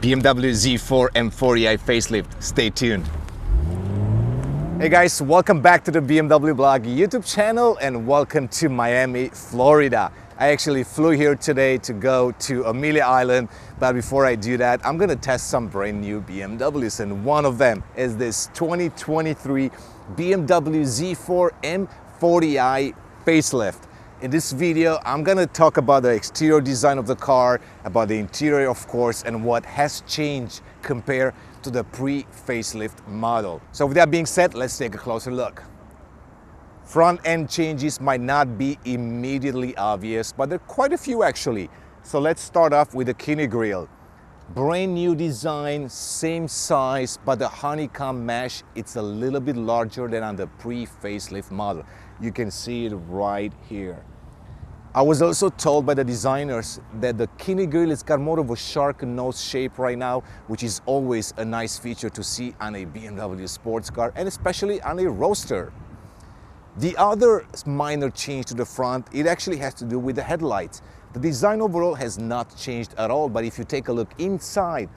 BMW Z4 M40i facelift. Stay tuned. Hey guys, welcome back to the BMW Blog YouTube channel and welcome to Miami, Florida. I actually flew here today to go to Amelia Island, but before I do that, I'm gonna test some brand new BMWs, and one of them is this 2023 BMW Z4 M40i facelift. In this video, I'm gonna talk about the exterior design of the car, about the interior of course, and what has changed compared to the pre-facelift model. So with that being said, let's take a closer look. Front end changes might not be immediately obvious, but there are quite a few actually. So let's start off with the kidney grille. Brand new design, same size, but the honeycomb mesh, it's a little bit larger than on the pre-facelift model. You can see it right here. I was also told by the designers that the kidney grille has got more of a shark nose shape right now, which is always a nice feature to see on a BMW sports car, and especially on a roadster. The other minor change to the front, it actually has to do with the headlights. The design overall has not changed at all, but if you take a look inside,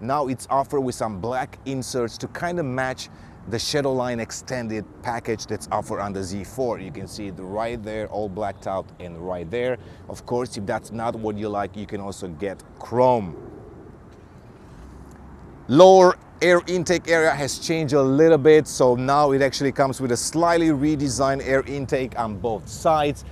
now it's offered with some black inserts to kind of match the Shadowline extended package that's offered on the Z4. You can see it right there, all blacked out, and right there. Of course, if that's not what you like, you can also get chrome. Lower air intake area has changed a little bit, so now it actually comes with a slightly redesigned air intake on both sides.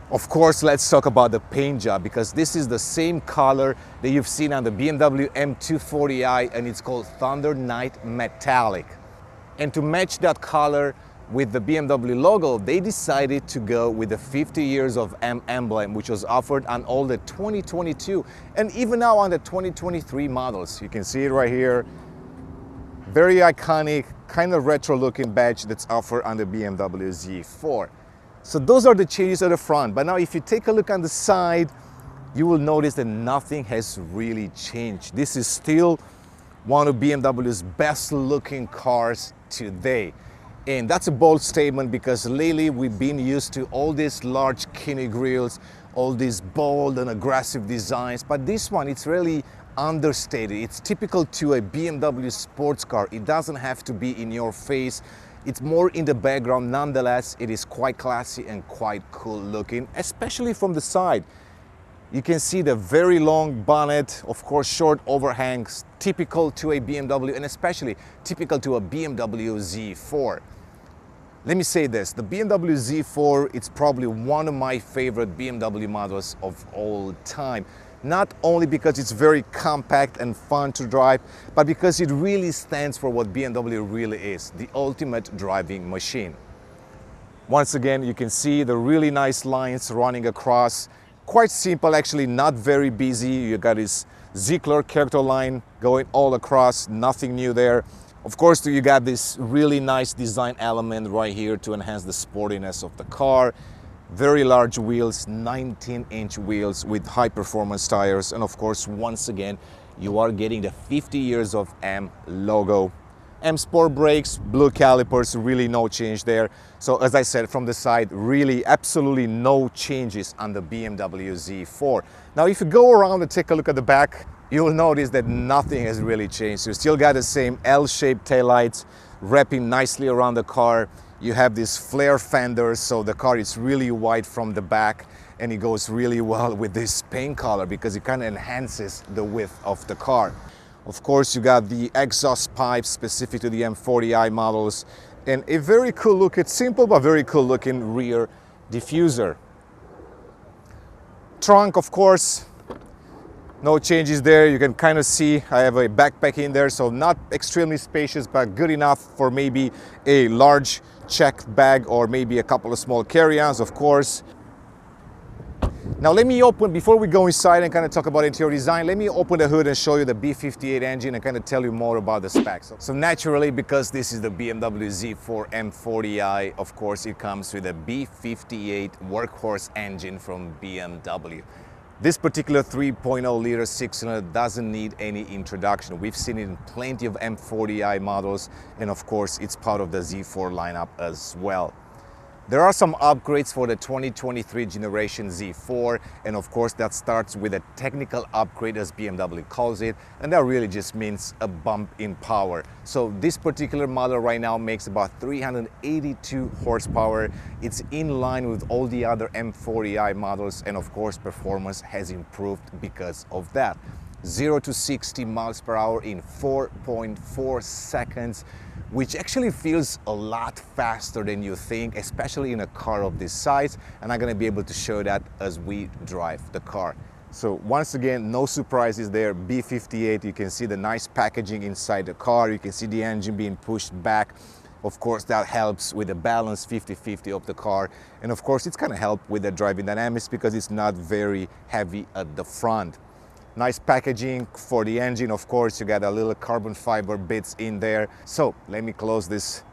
Of course, let's talk about the paint job, because this is the same color that you've seen on the BMW M240i, and it's called Thunder Night Metallic. And to match that color with the BMW logo, they decided to go with the 50 years of M emblem, which was offered on all the 2022 and even now on the 2023 models. You can see it right here. Very iconic, kind of retro looking badge that's offered on the BMW Z4. So those are the changes at the front. But now if you take a look on the side, you will notice that nothing has really changed. This is still one of BMW's best looking cars today. And that's a bold statement, because lately we've been used to all these large kidney grilles, all these bold and aggressive designs, but this one, it's really understated. It's typical to a BMW sports car. It doesn't have to be in your face. It's more in the background. Nonetheless, it is quite classy and quite cool looking, especially from the side. You can see the very long bonnet, of course short overhangs, typical to a BMW and especially typical to a BMW Z4. Let me say this, the BMW Z4, it's probably one of my favorite BMW models of all time. Not only because it's very compact and fun to drive, but because it really stands for what BMW really is, the ultimate driving machine. Once again, you can see the really nice lines running across. Quite simple, actually, not very busy. You got this Ziegler character line going all across, nothing new there. Of course, you got this really nice design element right here to enhance the sportiness of the car. Very large wheels, 19-inch wheels with high-performance tires. And of course, once again, you are getting the 50 years of M logo. M Sport brakes, blue calipers, really no change there. So as I said, from the side, really absolutely no changes on the BMW Z4. Now, if you go around and take a look at the back, you will notice that nothing has really changed. You still got the same L-shaped taillights wrapping nicely around the car. You have these flare fenders, so the car is really wide from the back, and it goes really well with this paint color because it kind of enhances the width of the car. Of course, you got the exhaust pipes specific to the M40i models, and a very cool looking, simple but very cool looking rear diffuser. Trunk, of course, no changes there. You can kind of see I have a backpack in there, so not extremely spacious, but good enough for maybe a large checked bag or maybe a couple of small carry-ons, of course. Now let me open, before we go inside and kind of talk about interior design, let me open the hood and show you the B58 engine and kind of tell you more about the specs. So naturally, because this is the BMW Z4 M40i, of course it comes with a B58 workhorse engine from BMW. This particular 3.0 liter six-cylinder doesn't need any introduction. We've seen it in plenty of M40i models, and of course it's part of the Z4 lineup as well. There are some upgrades for the 2023 generation Z4, and of course that starts with a technical upgrade, as BMW calls it, and that really just means a bump in power. So this particular model right now makes about 382 horsepower. It's in line with all the other M40i models, and of course performance has improved because of that. 0 to 60 miles per hour in 4.4 seconds, which actually feels a lot faster than you think, especially in a car of this size, and I'm gonna be able to show that as we drive the car. So once again, no surprises there. B58, you can see the nice packaging inside the car. You can see the engine being pushed back. Of course, that helps with the balance 50-50 of the car. And of course, it's gonna help with the driving dynamics because it's not very heavy at the front. Nice packaging for the engine. Of course, you got a little carbon fiber bits in there. So let me close this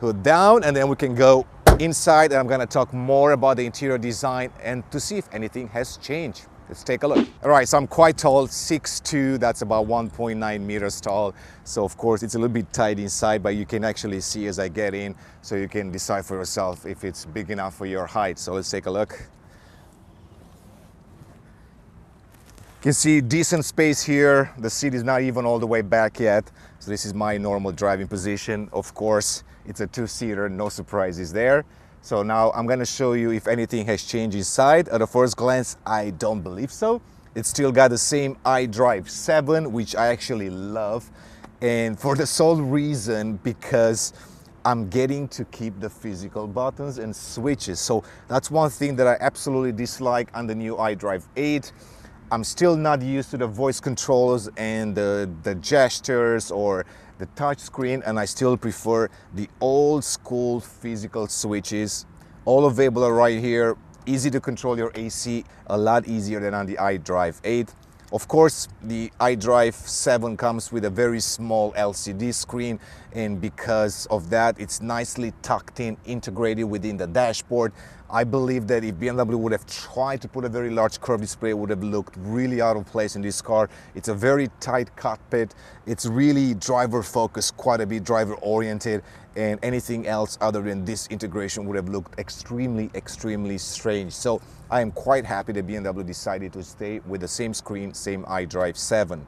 hood down and then we can go inside, and I'm gonna talk more about the interior design and to see if anything has changed. Let's take a look. All right, so I'm quite tall, 6'2", that's about 1.9 meters tall. So of course it's a little bit tight inside, but you can actually see as I get in, so you can decide for yourself if it's big enough for your height. So let's take a look. You can see decent space here. The seat is not even all the way back yet. So this is my normal driving position. Of course, it's a two-seater, no surprises there. So now I'm gonna show you if anything has changed inside. At a first glance, I don't believe so. It's still got the same iDrive 7, which I actually love. And for the sole reason, because I'm getting to keep the physical buttons and switches. So that's one thing that I absolutely dislike on the new iDrive 8. I'm still not used to the voice controls and the gestures or the touch screen, and I still prefer the old school physical switches. All available right here, easy to control your AC, a lot easier than on the iDrive 8. Of course, the iDrive 7 comes with a very small LCD screen, and because of that, it's nicely tucked in, integrated within the dashboard. I believe that if BMW would have tried to put a very large curved display, it would have looked really out of place in this car. It's a very tight cockpit. It's really driver focused, quite a bit driver oriented, and anything else other than this integration would have looked extremely strange. So I am quite happy that BMW decided to stay with the same screen, same iDrive 7.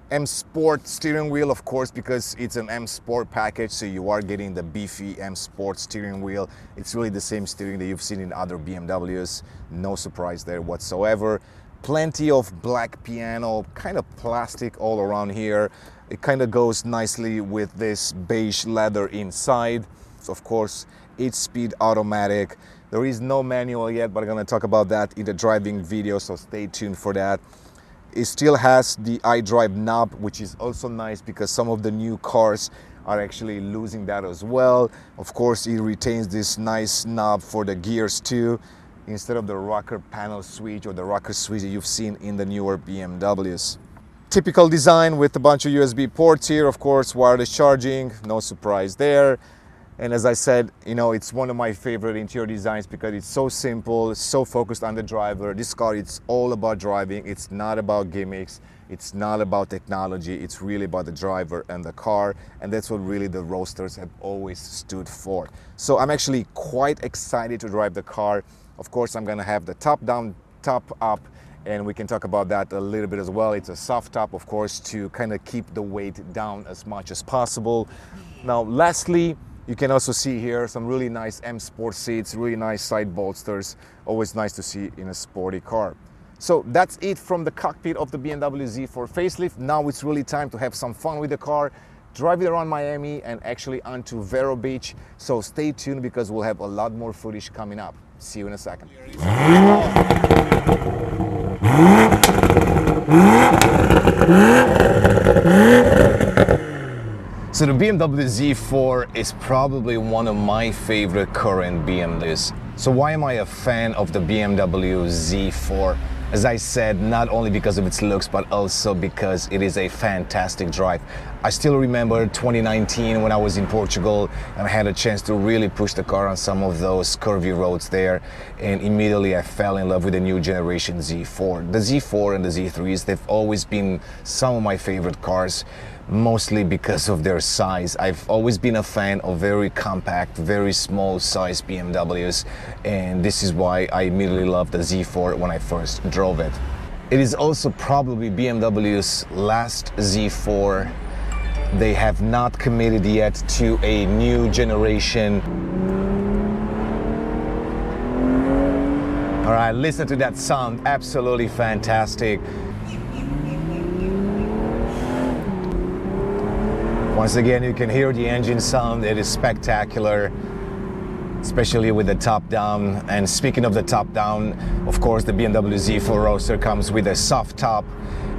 M Sport steering wheel, of course, because it's an M Sport package, so you are getting the beefy M Sport steering wheel. It's really the same steering that you've seen in other BMWs. No surprise there whatsoever. Plenty of black piano, kind of plastic all around here. It kind of goes nicely with this beige leather inside. So of course, 8-speed automatic. There is no manual yet, but I'm gonna talk about that in the driving video, so stay tuned for that. It still has the iDrive knob, which is also nice because some of the new cars are actually losing that as well. Of course, it retains this nice knob for the gears too, instead of the rocker panel switch or the rocker switch that you've seen in the newer BMWs. Typical design with a bunch of USB ports here, of course, wireless charging, no surprise there. And as I said, you know, it's one of my favorite interior designs because it's so simple, it's so focused on the driver. This car, it's all about driving. It's not about gimmicks. It's not about technology. It's really about the driver and the car. And that's what really the Roadsters have always stood for. So I'm actually quite excited to drive the car. Of course, I'm gonna have the top down, top up, and we can talk about that a little bit as well. It's a soft top, of course, to kind of keep the weight down as much as possible. Now, lastly, you can also see here some really nice M Sport seats, really nice side bolsters. Always nice to see in a sporty car. So that's it from the cockpit of the BMW Z4 facelift. Now it's really time to have some fun with the car, drive it around Miami and actually onto Vero Beach. So stay tuned because we'll have a lot more footage coming up. See you in a second. So the BMW Z4 is probably one of my favorite current BMWs. So why am I a fan of the BMW Z4? As I said, not only because of its looks, but also because it is a fantastic drive. I still remember 2019 when I was in Portugal and I had a chance to really push the car on some of those curvy roads there, and immediately I fell in love with the new generation Z4. The Z4 and the Z3s, they've always been some of my favorite cars, mostly because of their size. I've always been a fan of very compact, very small size BMWs, and this is why I immediately loved the Z4 when I first drove it. It is also probably BMW's last Z4. They have not committed yet to a new generation. All right, listen to that sound, absolutely fantastic. Once again, you can hear the engine sound. It is spectacular, especially with the top down. And speaking of the top down, of course, the BMW Z4 Roadster comes with a soft top,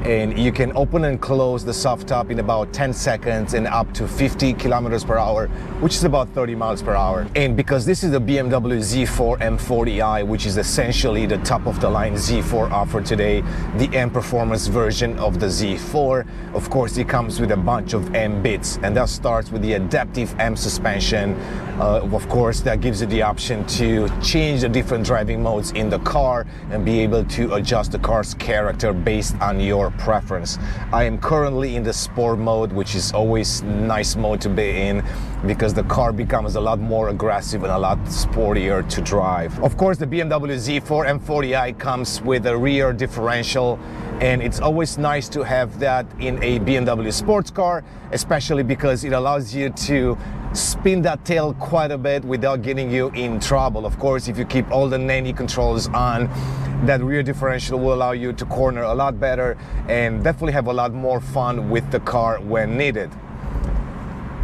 and you can open and close the soft top in about 10 seconds and up to 50 kilometers per hour, which is about 30 miles per hour. And because this is the BMW Z4 M40i, which is essentially the top of the line Z4 offered today, the M performance version of the Z4, of course, it comes with a bunch of M bits, and that starts with the adaptive M suspension. Of course, that gives you the option to change the different driving modes in the car and be able to adjust the car's character based on your preference. I am currently in the sport mode, which is always nice mode to be in because the car becomes a lot more aggressive and a lot sportier to drive. Of course, the BMW Z4 M40i comes with a rear differential, and it's always nice to have that in a BMW sports car, especially because it allows you to spin that tail quite a bit without getting you in trouble. Of course, if you keep all the nanny controls on, that rear differential will allow you to corner a lot better and definitely have a lot more fun with the car when needed.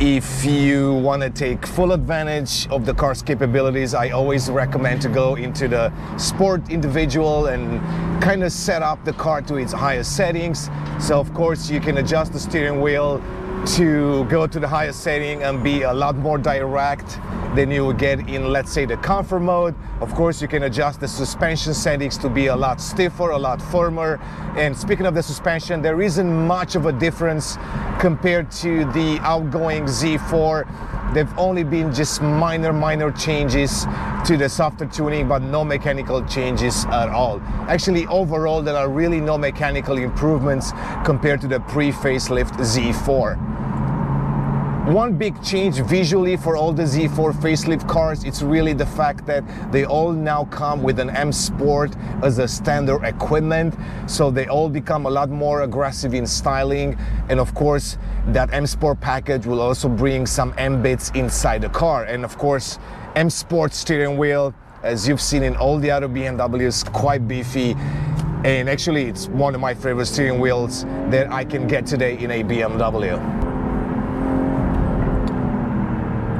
If you want to take full advantage of the car's capabilities, I always recommend to go into the sport individual and kind of set up the car to its highest settings. So of course you can adjust the steering wheel to go to the highest setting and be a lot more direct than you would get in, let's say, the comfort mode. Of course, you can adjust the suspension settings to be a lot stiffer, a lot firmer. And speaking of the suspension, there isn't much of a difference compared to the outgoing Z4. They've only been just minor changes to the softer tuning, but no mechanical changes at all. Actually, overall, there are really no mechanical improvements compared to the pre-facelift Z4. One big change visually for all the Z4 facelift cars, it's really the fact that they all now come with an M Sport as a standard equipment, so they all become a lot more aggressive in styling. And of course, that M Sport package will also bring some M bits inside the car. And of course, M Sport steering wheel, as you've seen in all the other BMWs, quite beefy. And actually, it's one of my favorite steering wheels that I can get today in a BMW.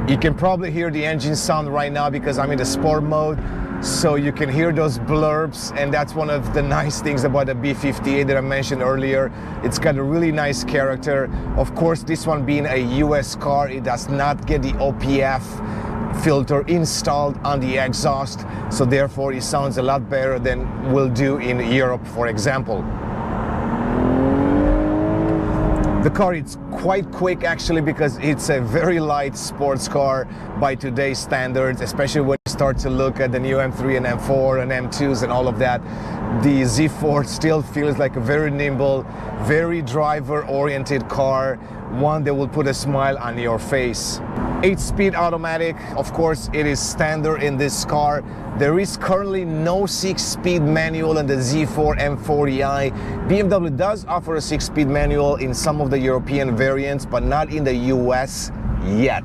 You can probably hear the engine sound right now because I'm in the sport mode, so you can hear those blurbs, and that's one of the nice things about the B58 that I mentioned earlier. It's got a really nice character. Of course, this one being a US car, it does not get the OPF filter installed on the exhaust, so therefore it sounds a lot better than will do in Europe, for example. The car is quite quick actually because it's a very light sports car by today's standards, especially when you start to look at the new M3 and M4 and M2s and all of that. The Z4 still feels like a very nimble, very driver-oriented car, one that will put a smile on your face. 8-speed automatic, of course, it is standard in this car. There is currently no 6-speed manual in the Z4 M40i. BMW does offer a 6-speed manual in some of the European variants, but not in the US yet.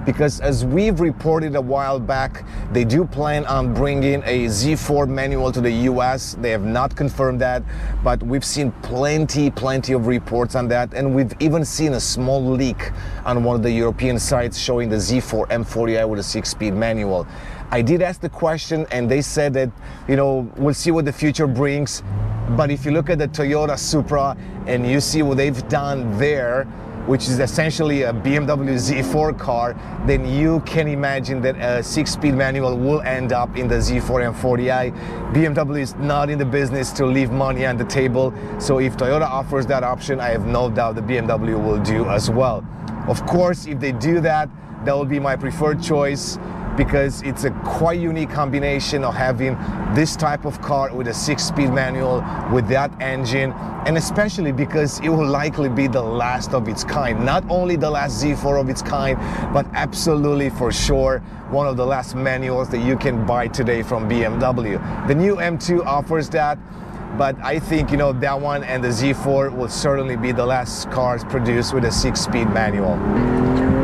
Because as we've reported a while back, they do plan on bringing a Z4 manual to the US. They have not confirmed that, but we've seen plenty of reports on that, and we've even seen a small leak on one of the European sites showing the Z4 M40i with a 6-speed manual. I did ask the question, and they said that, you know, we'll see what the future brings. But if you look at the Toyota Supra and you see what they've done there, which is essentially a BMW Z4 car, then you can imagine that a 6-speed manual will end up in the Z4 M40i. BMW is not in the business to leave money on the table, so if Toyota offers that option, I have no doubt the BMW will do as well. Of course, if they do that, that will be my preferred choice, because it's a quite unique combination of having this type of car with a 6-speed manual with that engine, and especially because it will likely be the last of its kind. Not only the last Z4 of its kind, but absolutely for sure one of the last manuals that you can buy today from BMW. The new M2 offers that, but I think, you know, that one and the Z4 will certainly be the last cars produced with a 6-speed manual.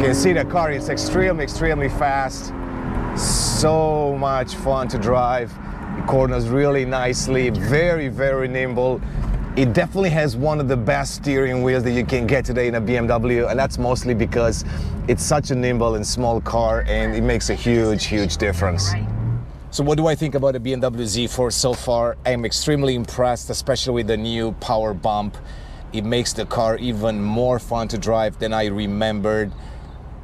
You can see the car is extremely fast. So much fun to drive. It corners really nicely, very nimble. It definitely has one of the best steering wheels that you can get today in a BMW, and that's mostly because it's such a nimble and small car, and it makes a huge difference. So what do I think about the BMW Z4 so far? I'm extremely impressed, especially with the new power bump. It makes the car even more fun to drive than I remembered.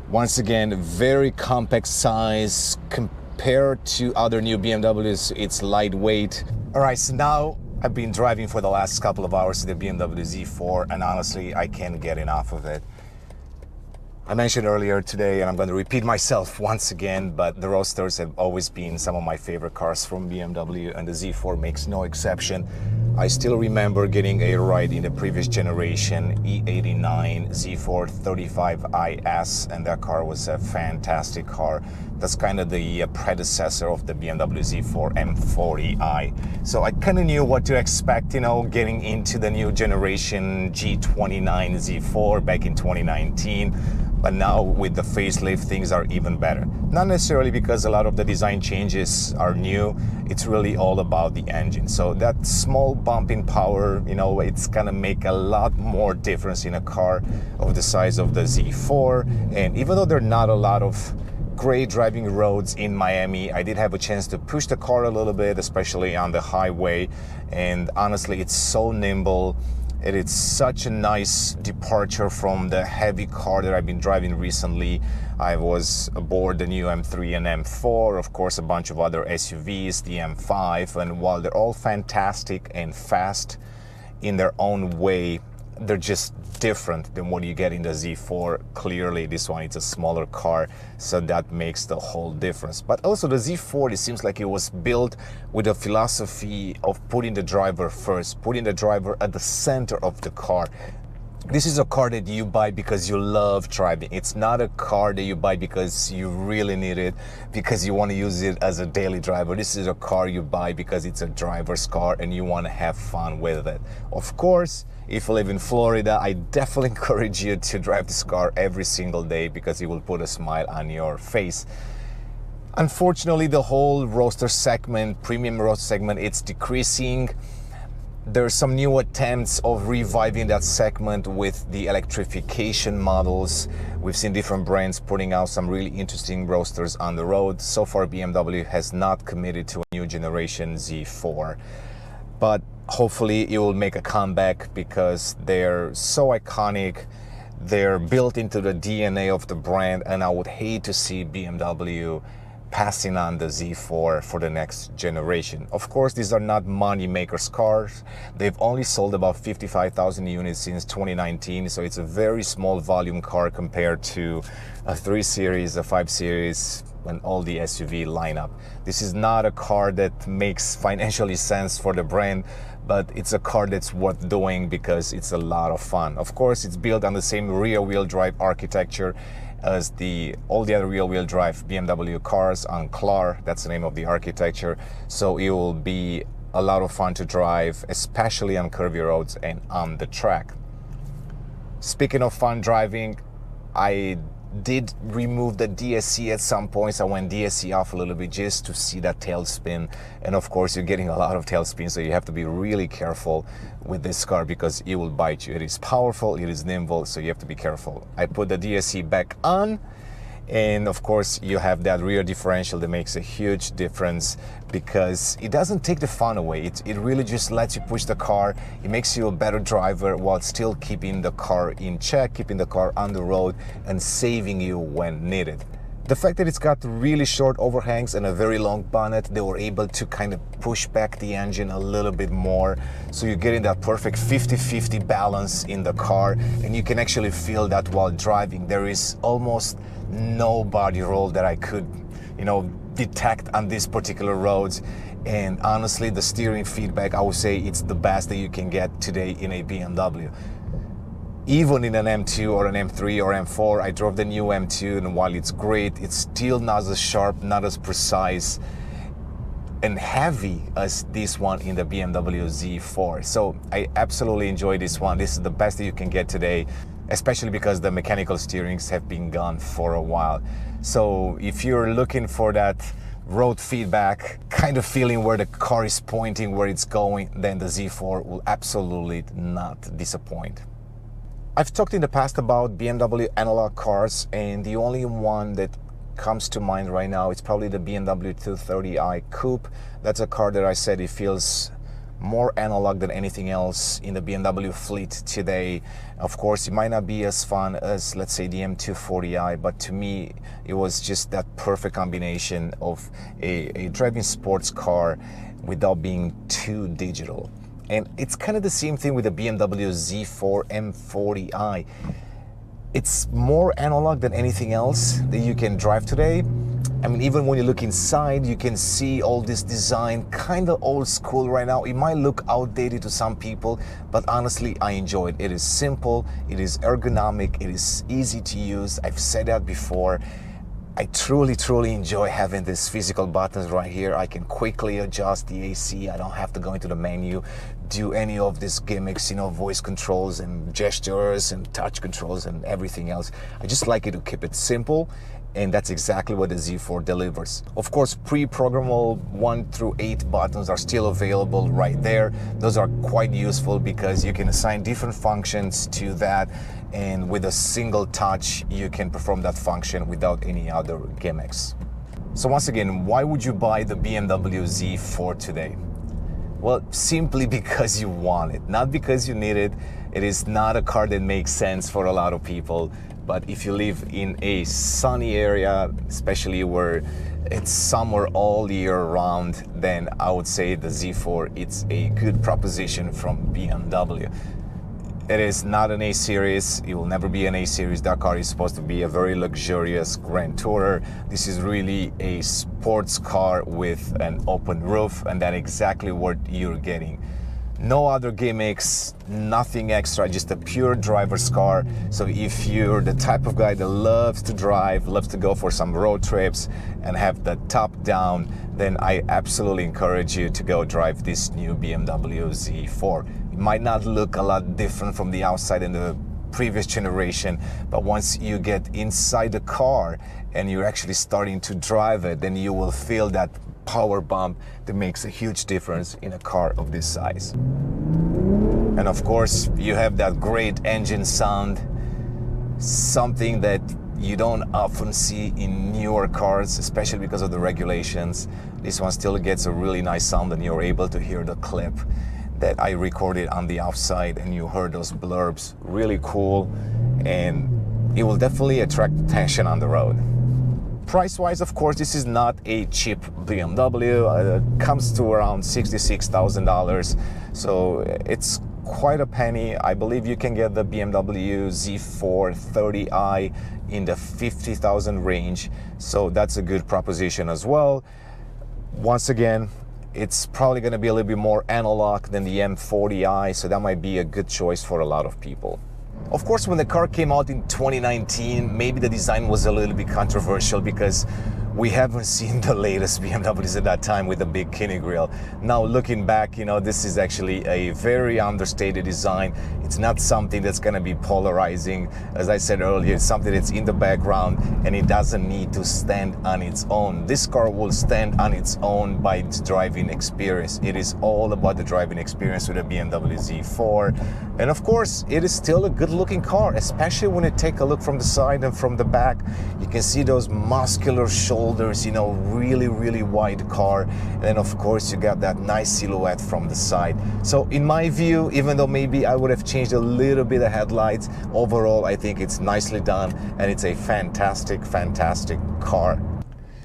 Once again, very compact size compared to other new BMWs. It's lightweight. All right, so now I've been driving for the last couple of hours the BMW Z4, and honestly, I can't get enough of it. I mentioned earlier today, and I'm going to repeat myself once again, but the Roadsters have always been some of my favorite cars from BMW, and the Z4 makes no exception. I still remember getting a ride in the previous generation E89 Z4 35IS, and that car was a fantastic car. That's kind of the predecessor of the BMW Z4 M40i. So I kind of knew what to expect, you know, getting into the new generation G29 Z4 back in 2019. But now with the facelift, things are even better. Not necessarily because a lot of the design changes are new, it's really all about the engine. So that small bump in power, you know, it's gonna make a lot more difference in a car of the size of the Z4. And even though there are not a lot of great driving roads in Miami, I did have a chance to push the car a little bit, especially on the highway. And honestly, it's so nimble. It is such a nice departure from the heavy car that I've been driving recently. I was aboard the new M3 and M4, of course a bunch of other SUVs, the M5, and while they're all fantastic and fast in their own way, they're just different than what you get in the Z4. Clearly this one, it's a smaller car, so that makes the whole difference. But also the Z4, it seems like it was built with a philosophy of putting the driver first, putting the driver at the center of the car. This is a car that you buy because you love driving. It's not a car that you buy because you really need it, because you want to use it as a daily driver. This is a car you buy because it's a driver's car and you want to have fun with it. Of course, if you live in Florida, I definitely encourage you to drive this car every single day because it will put a smile on your face. Unfortunately, the whole Roadster segment, premium Roadster segment, it's decreasing. There's some new attempts of reviving that segment with the electrification models. We've seen different brands putting out some really interesting Roadsters on the road. So far, BMW has not committed to a new generation Z4, but hopefully it will make a comeback because they're so iconic. They're built into the DNA of the brand, and I would hate to see BMW passing on the Z4 for the next generation. Of course, these are not money makers cars. They've only sold about 55,000 units since 2019, so it's a very small volume car compared to a 3 Series, a 5 Series, and all the SUV lineup. This is not a car that makes financially sense for the brand, but it's a car that's worth doing because it's a lot of fun. Of course, it's built on the same rear-wheel drive architecture as all the other rear-wheel drive BMW cars on CLAR. That's the name of the architecture. So it will be a lot of fun to drive, especially on curvy roads and on the track. Speaking of fun driving, I did remove the DSC at some points. I went DSC off a little bit just to see that tailspin, and of course you're getting a lot of tailspin, so you have to be really careful with this car because it will bite you. It is powerful, it is nimble, so you have to be careful. I put the DSC back on, And of course, you have that rear differential that makes a huge difference because it doesn't take the fun away. It really just lets you push the car. It makes you a better driver while still keeping the car in check, keeping the car on the road and saving you when needed. The fact that it's got really short overhangs and a very long bonnet, they were able to kind of push back the engine a little bit more. So you're getting that perfect 50-50 balance in the car, and you can actually feel that while driving. There is almost no body roll that I could, detect on these particular roads. And honestly, the steering feedback, I would say it's the best that you can get today in a BMW. Even in an M2 or an M3 or M4, I drove the new M2, and while it's great, it's still not as sharp, not as precise and heavy as this one in the BMW Z4. So I absolutely enjoy this one. This is the best that you can get today, especially because the mechanical steerings have been gone for a while. So if you're looking for that road feedback, kind of feeling where the car is pointing, where it's going, then the Z4 will absolutely not disappoint. I've talked in the past about BMW analog cars, and the only one that comes to mind right now is probably the BMW 230i Coupe. That's a car that I said it feels more analog than anything else in the BMW fleet today. Of course, it might not be as fun as, let's say, the M240i, but to me, it was just that perfect combination of a driving sports car without being too digital. And it's kind of the same thing with the BMW Z4 M40i. It's more analog than anything else that you can drive today. I mean, even when you look inside, you can see all this design, kind of old school right now. It might look outdated to some people, but honestly, I enjoy it. It is simple, it is ergonomic, it is easy to use. I've said that before. I truly enjoy having these physical buttons right here. I can quickly adjust the AC. I don't have to go into the menu, do any of these gimmicks, voice controls and gestures and touch controls and everything else. I just like it to keep it simple, and that's exactly what the Z4 delivers. Of course, pre-programmable 1 through 8 buttons are still available right there. Those are quite useful because you can assign different functions to that, and with a single touch, you can perform that function without any other gimmicks. So once again, why would you buy the BMW Z4 today? Well, simply because you want it, not because you need it. It is not a car that makes sense for a lot of people, but if you live in a sunny area, especially where it's summer all year round, then I would say the Z4, it's a good proposition from BMW. It is not an A-Series. It will never be an A-Series. That car is supposed to be a very luxurious Grand Tourer. This is really a sports car with an open roof, and that's exactly what you're getting. No other gimmicks, nothing extra, just a pure driver's car. So if you're the type of guy that loves to drive, loves to go for some road trips and have the top down, then I absolutely encourage you to go drive this new BMW Z4. It might not look a lot different from the outside in the previous generation, but once you get inside the car and you're actually starting to drive it, then you will feel that power bump that makes a huge difference in a car of this size. And of course, you have that great engine sound, something that you don't often see in newer cars, especially because of the regulations. This one still gets a really nice sound, and you're able to hear the clip that I recorded on the outside, and you heard those blurbs. Really cool, and it will definitely attract attention on the road. Price-wise, of course, this is not a cheap BMW. It comes to around $66,000, so it's quite a penny. I believe you can get the BMW Z4 30i in the 50,000 range, so that's a good proposition as well. Once again, it's probably going to be a little bit more analog than the M40i, so that might be a good choice for a lot of people. Of course, when the car came out in 2019, maybe the design was a little bit controversial because we haven't seen the latest BMWs at that time with the big kidney grille. Now looking back, you know, this is actually a very understated design. It's not something that's going to be polarizing. As I said earlier, it's something that's in the background and it doesn't need to stand on its own. This car will stand on its own by its driving experience. It is all about the driving experience with a BMW Z4. And of course, it is still a good looking car, especially when you take a look from the side and from the back. You can see those muscular shoulders, you know, really wide car. And then of course you got that nice silhouette from the side. So in my view, even though maybe I would have changed a little bit of headlights, overall I think it's nicely done and it's a fantastic car.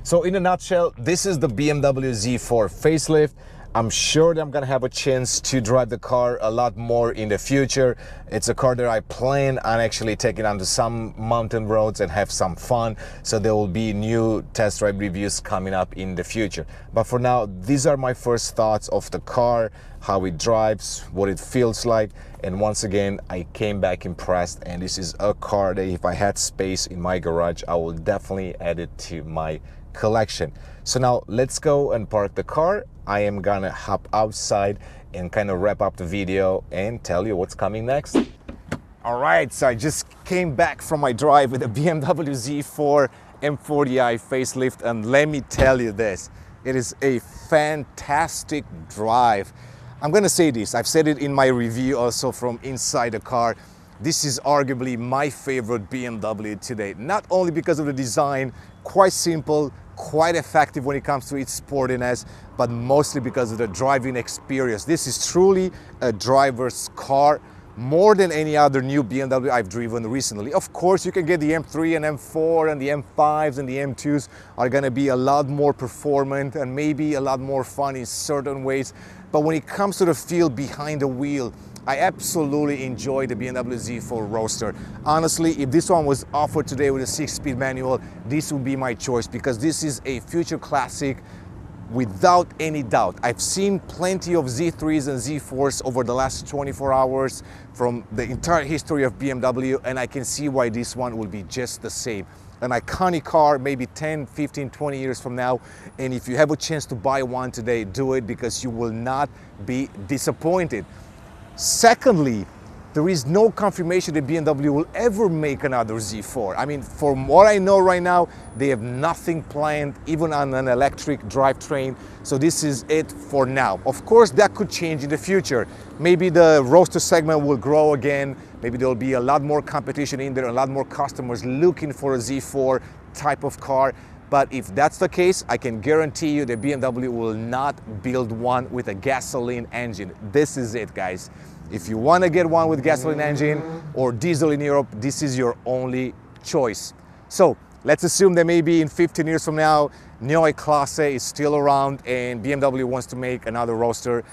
So in a nutshell, this is the BMW Z4 facelift. I'm sure that I'm gonna have a chance to drive the car a lot more in the future. It's a car that I plan on actually taking onto some mountain roads and have some fun. So there will be new test drive reviews coming up in the future. But for now, these are my first thoughts of the car, how it drives, what it feels like. And once again, I came back impressed. And this is a car that if I had space in my garage, I will definitely add it to my collection. So now let's go and park the car. I am gonna hop outside and kind of wrap up the video and tell you what's coming next. All right, so I just came back from my drive with a BMW Z4 M40i facelift, and let me tell you this, it is a fantastic drive. I'm gonna say this, I've said it in my review also from inside the car. This is arguably my favorite BMW today, not only because of the design, quite simple, quite effective when it comes to its sportiness, but mostly because of the driving experience. This is truly a driver's car, more than any other new BMW I've driven recently. Of course, you can get the M3 and M4 and the M5s and the M2s are gonna be a lot more performant and maybe a lot more fun in certain ways. But when it comes to the feel behind the wheel, I absolutely enjoy the BMW Z4 Roadster. Honestly, if this one was offered today with a 6-speed manual, this would be my choice because this is a future classic without any doubt. I've seen plenty of Z3s and Z4s over the last 24 hours from the entire history of BMW, and I can see why this one will be just the same. An iconic car, maybe 10, 15, 20 years from now. And if you have a chance to buy one today, do it because you will not be disappointed. Secondly, there is no confirmation that BMW will ever make another Z4. I mean, from what I know right now, they have nothing planned, even on an electric drivetrain. So this is it for now. Of course, that could change in the future. Maybe the Roadster segment will grow again. Maybe there'll be a lot more competition in there, a lot more customers looking for a Z4 type of car. But if that's the case, I can guarantee you that BMW will not build one with a gasoline engine. This is it, guys. If you want to get one with gasoline engine or diesel in Europe, this is your only choice. So let's assume that maybe in 15 years from now, Neue Klasse is still around and BMW wants to make another Roadster.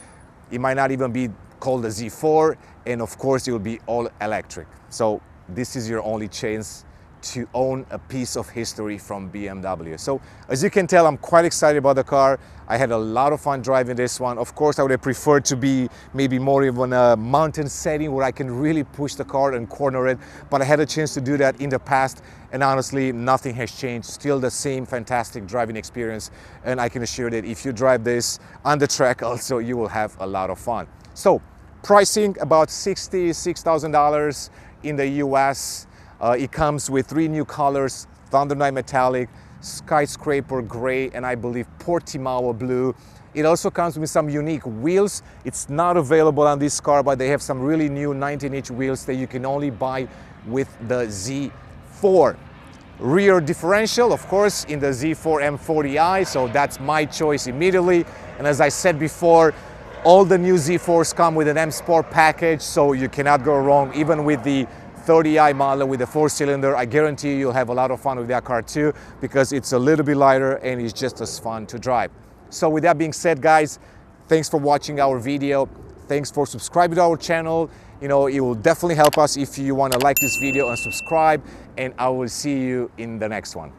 It might not even be called a Z4, and of course it will be all electric. So this is your only chance to own a piece of history from BMW. So as you can tell, I'm quite excited about the car. I had a lot of fun driving this one. Of course, I would have preferred to be maybe more of a mountain setting where I can really push the car and corner it, but I had a chance to do that in the past, and honestly, nothing has changed. Still the same fantastic driving experience, and I can assure that if you drive this on the track also, you will have a lot of fun. So pricing about $66,000 in the US. It comes with 3 new colors: Thunder Night Metallic, Skyscraper Gray, and I believe Portimao Blue. It also comes with some unique wheels. It's not available on this car, but they have some really new 19-inch wheels that you can only buy with the Z4. Rear differential, of course, in the Z4 M40i, so that's my choice immediately. And as I said before, all the new Z4s come with an M Sport package, so you cannot go wrong, even with the 30i model with a 4-cylinder. I guarantee you'll have a lot of fun with that car too, because it's a little bit lighter and it's just as fun to drive. So with that being said, guys, thanks for watching our video. Thanks for subscribing to our channel. You know, it will definitely help us if you want to like this video and subscribe, and I will see you in the next one.